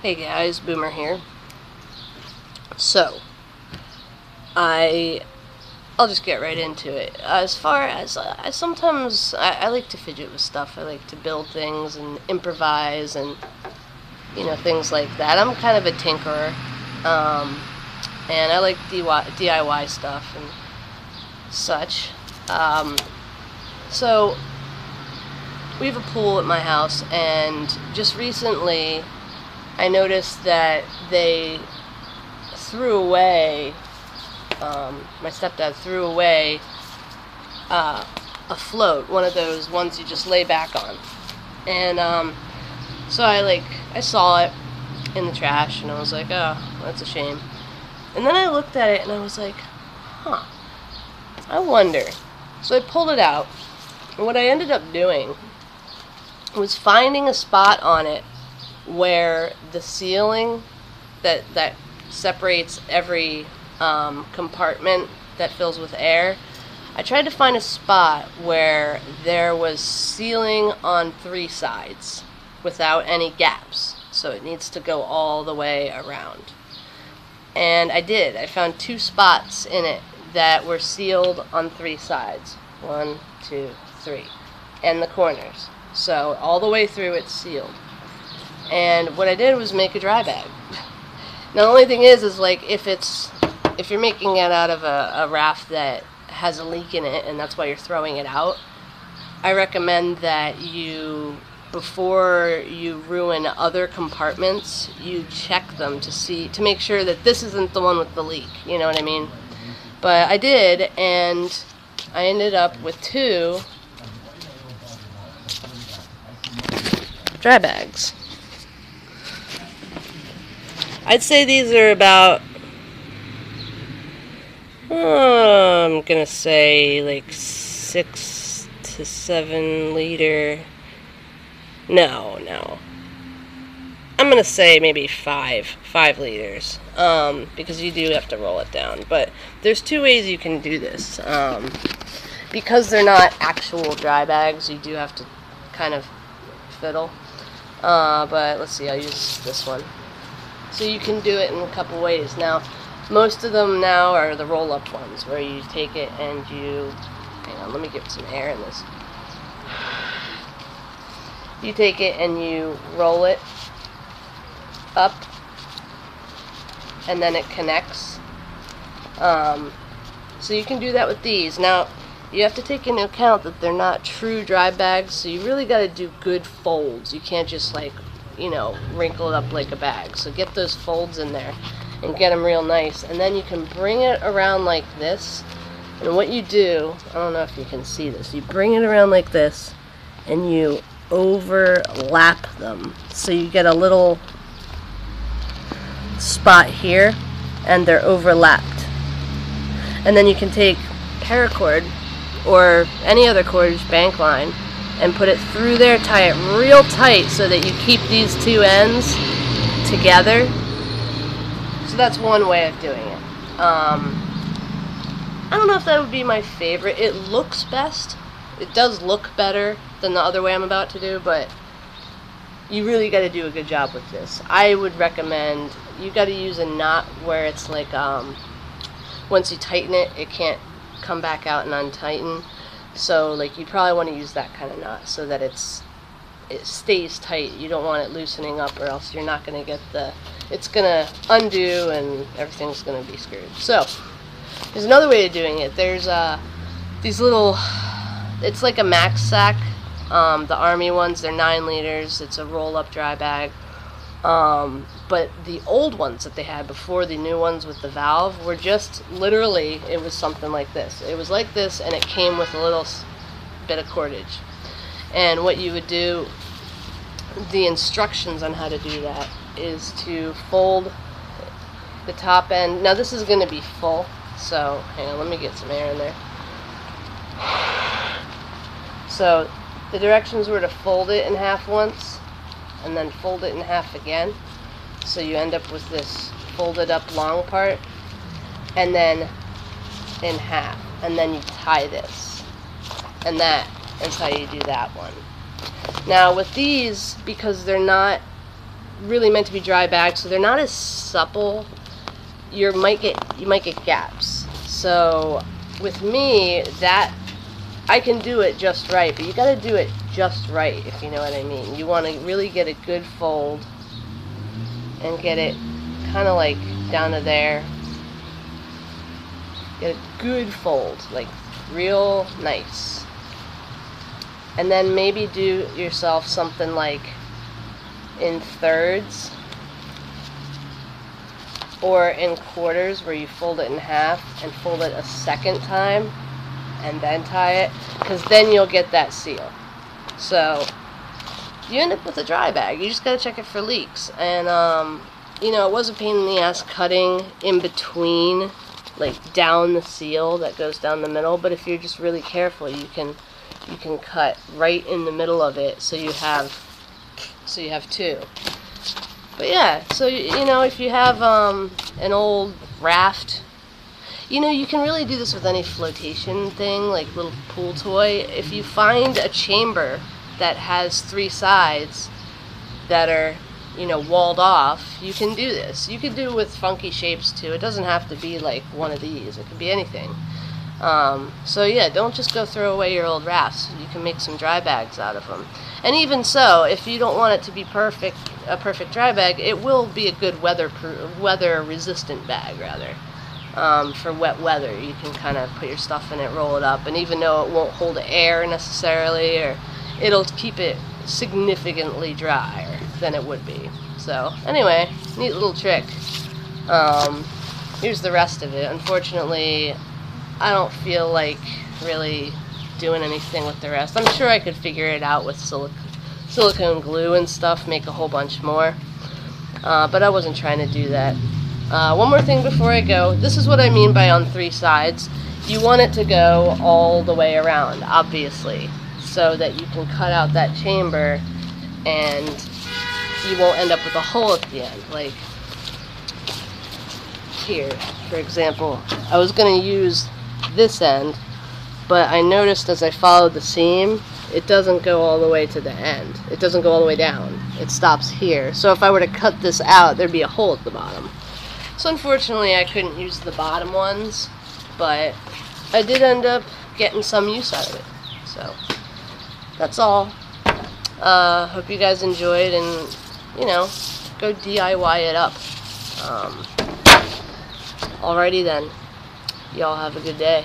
Hey guys, Boomer here. So, I'll just get right into it. As far as I like to fidget with stuff. I like to build things and improvise and things like that. I'm kind of a tinkerer, and I like DIY stuff and such. So we have a pool at my house, and just recently I noticed that they threw away, my stepdad threw away a float, one of those ones you just lay back on. And so I saw it in the trash, and I was like, oh, that's a shame. And then I looked at it, and I was like, huh, I wonder. So I pulled it out, and what I ended up doing was finding a spot on it where the ceiling that separates every compartment that fills with air, I tried to find a spot where there was ceiling on 3 sides without any gaps, so it needs to go all the way around. And I did. I found 2 spots in it that were sealed on 3 sides. 1, 2, 3. And the corners. So all the way through it's sealed. And what I did was make a dry bag. Now the only thing is like if you're making it out of a raft that has a leak in it and that's why you're throwing it out, I recommend that before you ruin other compartments, you check them to make sure that this isn't the one with the leak, you know what I mean? But I did, and I ended up with 2 dry bags. I'd say these are about, I'm gonna say like 6 to 7 liter. No. I'm gonna say maybe 5 liters, because you do have to roll it down. But there's 2 ways you can do this. Because they're not actual dry bags, you do have to kind of fiddle. But let's see, I'll use this one. So you can do it in a couple ways. Now, most of them now are the roll-up ones, where you take it and you, hang on, let me get some air in this. You take it and you roll it up, and then it connects. So you can do that with these. Now, you have to take into account that they're not true dry bags, so you really got to do good folds. You can't just wrinkle it up like a bag. So get those folds in there and get them real nice, and then you can bring it around like this. And what you do, I don't know if you can see this, you bring it around like this and you overlap them, so you get a little spot here and they're overlapped. And then you can take paracord or any other cordage, bank line, and put it through there, tie it real tight so that you keep these 2 ends together. So that's one way of doing it. I don't know if that would be my favorite. It looks best. It does look better than the other way I'm about to do, but you really got to do a good job with this. I would recommend you got to use a knot where it's like once you tighten it, it can't come back out and untighten. So like you probably want to use that kind of knot so that it stays tight. You don't want it loosening up, or else you're not going to get it's going to undo and everything's going to be screwed. So there's another way of doing it. There's these little, it's like a max sack. The Army ones, they're 9 liters. It's a roll-up dry bag. But the old ones that they had before the new ones with the valve were just literally, it was something like this. It was like this, and it came with a little bit of cordage. And what you would do, the instructions on how to do that is to fold the top end. Now this is going to be full, so hang on, let me get some air in there. So the directions were to fold it in half once, and then fold it in half again. So you end up with this folded up long part, and then in half, and then you tie this, and that is how you do that one. Now with these, because they're not really meant to be dry bagged, so they're not as supple. You might get gaps. So with me, that I can do it just right, but you got to do it just right, if you know what I mean. You want to really get a good fold and get it kind of like down to there. Get a good fold, like real nice. And then maybe do yourself something like in thirds or in quarters, where you fold it in half and fold it a second time and then tie it, because then you'll get that seal. So you end up with a dry bag. You just gotta check it for leaks. And you know, it was a pain in the ass cutting in between, like down the seal that goes down the middle, but if you're just really careful, you can cut right in the middle of it, so you have two. But yeah, so you know, if you have an old raft, you know, you can really do this with any flotation thing, like little pool toy. If you find a chamber that has 3 sides that are, you know, walled off, you can do this. You can do it with funky shapes too. It doesn't have to be like one of these. It could be anything. So yeah, don't just go throw away your old rafts. You can make some dry bags out of them. And even so, if you don't want it to be a perfect dry bag, it will be a good weather-resistant bag, rather. For wet weather, you can kind of put your stuff in it, roll it up, and even though it won't hold air necessarily, or it'll keep it significantly drier than it would be. So anyway, neat little trick. Here's the rest of it. Unfortunately, I don't feel like really doing anything with the rest. I'm sure I could figure it out with silicone glue and stuff, make a whole bunch more, but I wasn't trying to do that. One more thing before I go. This is what I mean by on 3 sides. You want it to go all the way around, obviously, so that you can cut out that chamber and you won't end up with a hole at the end. Like here, for example, I was going to use this end, but I noticed as I followed the seam, it doesn't go all the way to the end. It doesn't go all the way down. It stops here. So if I were to cut this out, there'd be a hole at the bottom. So unfortunately, I couldn't use the bottom ones, but I did end up getting some use out of it. So that's all. Hope you guys enjoyed, and you know, go DIY it up. Alrighty then. Y'all have a good day.